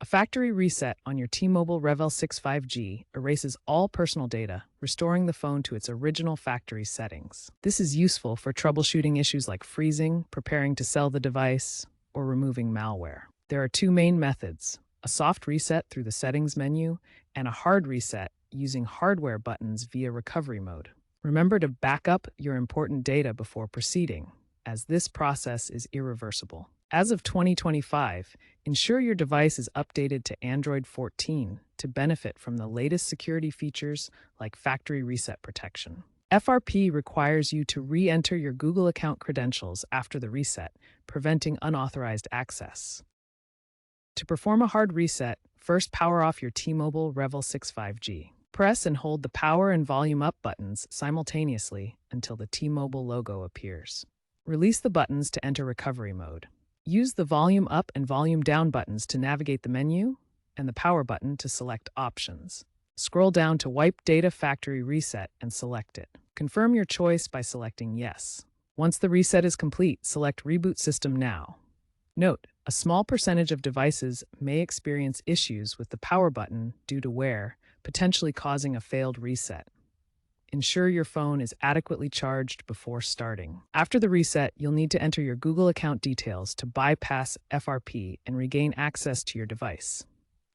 A factory reset on your T-Mobile REVVL 6 5G erases all personal data, restoring the phone to its original factory settings. This is useful for troubleshooting issues like freezing, preparing to sell the device, or removing malware. There are two main methods: a soft reset through the settings menu and a hard reset using hardware buttons via recovery mode. Remember to back up your important data before proceeding, as this process is irreversible. As of 2025, ensure your device is updated to Android 14 to benefit from the latest security features like factory reset protection. FRP requires you to re-enter your Google account credentials after the reset, preventing unauthorized access. To perform a hard reset, first power off your T-Mobile REVVL 6 5G. Press and hold the power and volume up buttons simultaneously until the T-Mobile logo appears. Release the buttons to enter recovery mode. Use the volume up and volume down buttons to navigate the menu, and the power button to select options. Scroll down to Wipe Data Factory Reset and select it. Confirm your choice by selecting Yes. Once the reset is complete, select Reboot System Now. Note, a small percentage of devices may experience issues with the power button due to wear, potentially causing a failed reset. Ensure your phone is adequately charged before starting. After the reset, you'll need to enter your Google account details to bypass FRP and regain access to your device.